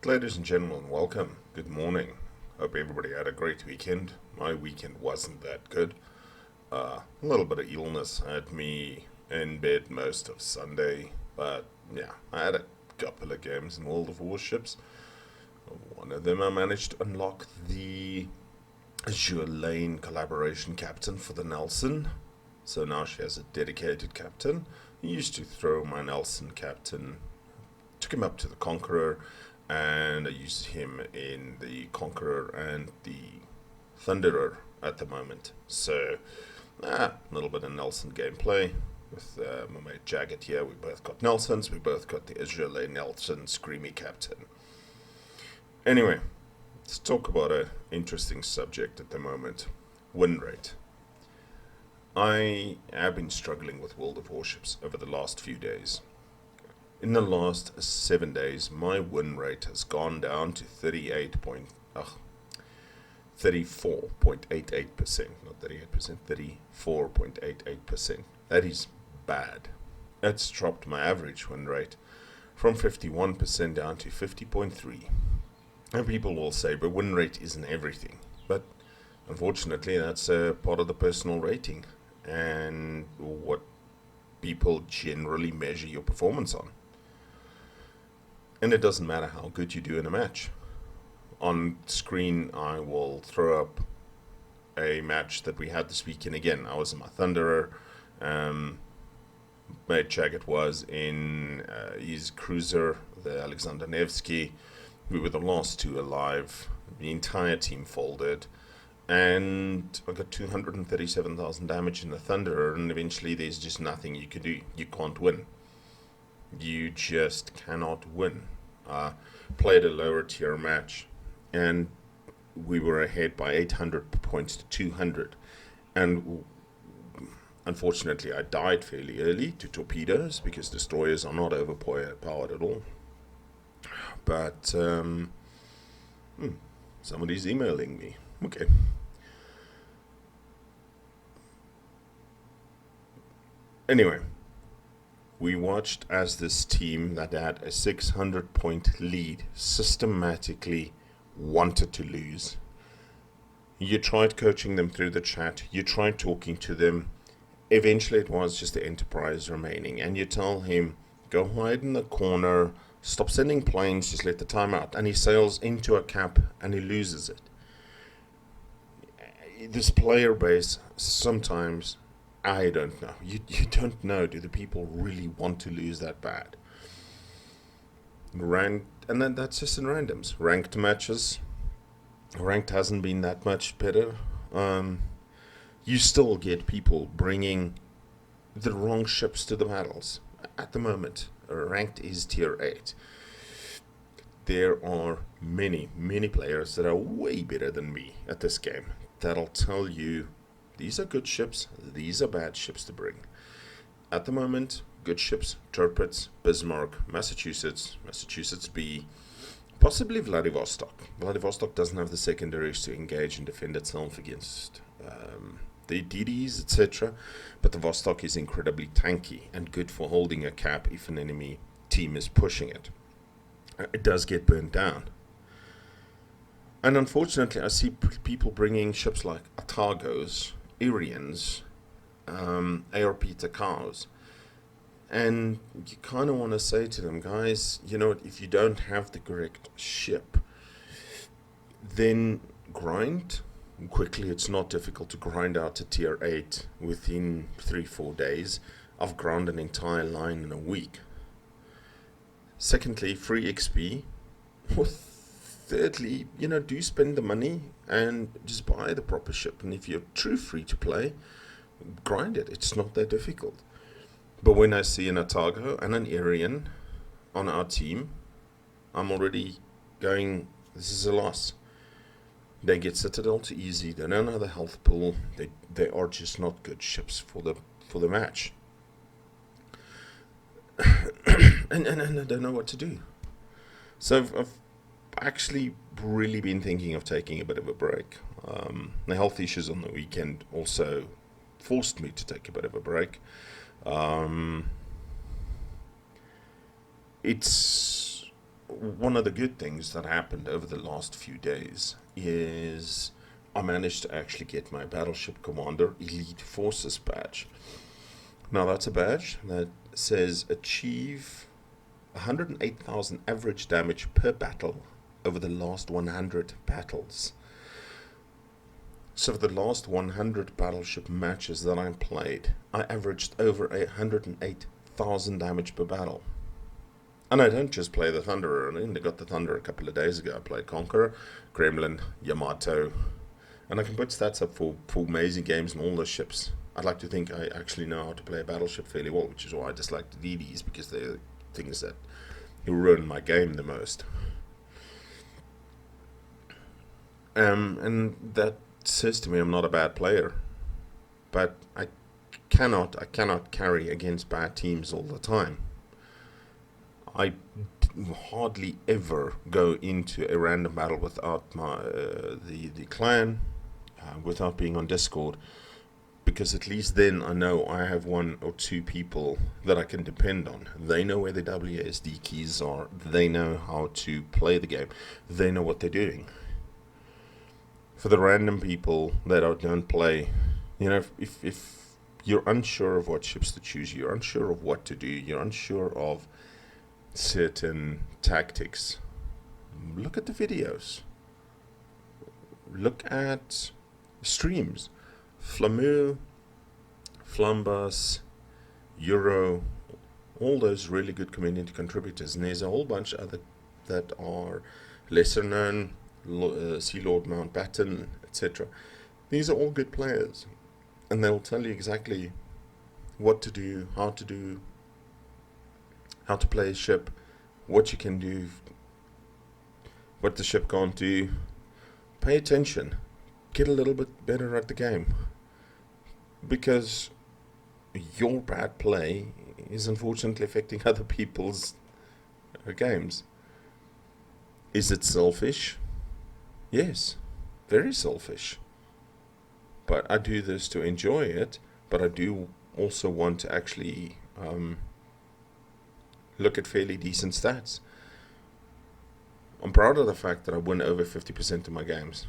Ladies and gentlemen, welcome. Good morning. Hope everybody had a great weekend. My weekend wasn't that good. A little bit of illness had me in bed most of Sunday, but yeah, I had a couple of games in World of Warships. One of them I managed to unlock the Azure Lane collaboration captain for the Nelson. So now she has a dedicated captain. I used to throw my Nelson captain, took him up to the Conqueror, and I use him in the Conqueror and the Thunderer at the moment. So, a little bit of Nelson gameplay with my mate Jagged here. We both got Nelsons, we both got the Israeli Nelson Screamy Captain. Anyway, let's talk about an interesting subject at the moment, win rate. I have been struggling with World of Warships over the last few days. In the last 7 days, my win rate has gone down to 34.88%. Not 38%, 34.88%. That is bad. That's dropped my average win rate from 51% down to 50.3%. And people will say, but win rate isn't everything. But unfortunately, that's a part of the personal rating and what people generally measure your performance on. And it doesn't matter how good you do in a match. On screen, I will throw up a match that we had this weekend again. I was in my Thunderer. Mate Jagged was in his cruiser, the Alexander Nevsky. We were the last two alive. The entire team folded. And I got 237,000 damage in the Thunderer, and eventually there's just nothing you can do. You can't win. You just cannot win. Played a lower tier match, and we were ahead by 800 points to 200. And unfortunately, I died fairly early to torpedoes because destroyers are not overpowered at all. But somebody's emailing me. Okay. Anyway, we watched as this team that had a 600-point lead systematically wanted to lose. You tried coaching them through the chat. You tried talking to them. Eventually, it was just the Enterprise remaining. And you tell him, go hide in the corner, stop sending planes, just let the time out. And he sails into a cap and he loses it. This player base, sometimes, I don't know. You don't know. Do the people really want to lose that bad? And then that's just in randoms. Ranked matches. Ranked hasn't been that much better. You still get people bringing the wrong ships to the battles. At the moment, ranked is tier 8. There are many, many players that are way better than me at this game that'll tell you these are good ships, these are bad ships to bring. At the moment, good ships, Tirpitz, Bismarck, Massachusetts B, possibly Vladivostok. Vladivostok doesn't have the secondaries to engage and defend itself against the DDs, etc. But the Vostok is incredibly tanky and good for holding a cap if an enemy team is pushing it. It does get burnt down. And unfortunately, I see people bringing ships like Atagos, Irians, ARP Takaos. And you kind of want to say to them, guys, you know what, if you don't have the correct ship, then grind quickly. It's not difficult to grind out to tier 8 within 3-4 days. I've ground an entire line in a week. Secondly, free XP. Thirdly, do spend the money and just buy the proper ship. And if you're true free to play, grind it. It's not that difficult. But when I see an Atago and an Irian on our team, I'm already going, this is a loss. They get Citadel too easy. They don't have the health pool. They are just not good ships for the match. and I don't know what to do. So I've actually really been thinking of taking a bit of a break. The health issues on the weekend also forced me to take a bit of a break. It's one of the good things that happened over the last few days is I managed to actually get my Battleship Commander Elite Forces badge. Now, that's a badge that says achieve 108,000 average damage per battle over the last 100 battles. So, for the last 100 battleship matches that I played, I averaged over 108,000 damage per battle. And I don't just play the Thunderer. I only got the Thunder a couple of days ago. I played Conqueror, Gremlin, Yamato, and I can put stats up for amazing games and all those ships. I'd like to think I actually know how to play a battleship fairly well, which is why I dislike the DDs, because they're things that ruin my game the most. And that says to me I'm not a bad player, but I cannot carry against bad teams all the time. I hardly ever go into a random battle without the clan, without being on Discord, because at least then I know I have one or two people that I can depend on. They know where the WASD keys are. They know how to play the game. They know what they're doing. For the random people that don't play, if you're unsure of what ships to choose, you're unsure of what to do, you're unsure of certain tactics, look at the videos. Look at streams. Flamu, Flambus, Euro, all those really good community contributors. And there's a whole bunch other that are lesser known, Sea Lord Mountbatten, etc. These are all good players, and they'll tell you exactly what to do, how to play a ship, what you can do, what the ship can't do. Pay attention. Get a little bit better at the game, because your bad play is unfortunately affecting other people's games. Is it selfish? Yes, very selfish. But I do this to enjoy it, but I do also want to actually look at fairly decent stats. I'm proud of the fact that I win over 50% of my games.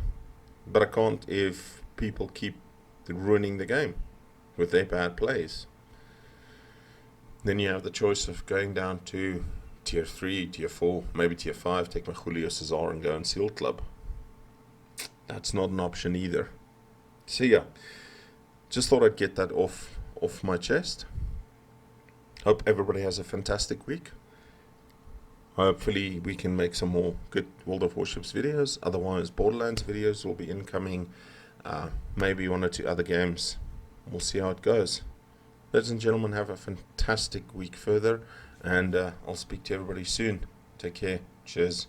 But I can't if people keep ruining the game with their bad plays. Then you have the choice of going down to tier 3, tier 4, maybe tier 5, take my Julio Cesar and go and Seal Club. That's not an option either. So yeah, just thought I'd get that off my chest. Hope everybody has a fantastic week. Hopefully we can make some more good World of Warships videos. Otherwise, Borderlands videos will be incoming. Maybe one or two other games. We'll see how it goes. Ladies and gentlemen, have a fantastic week further, and I'll speak to everybody soon. Take care. Cheers.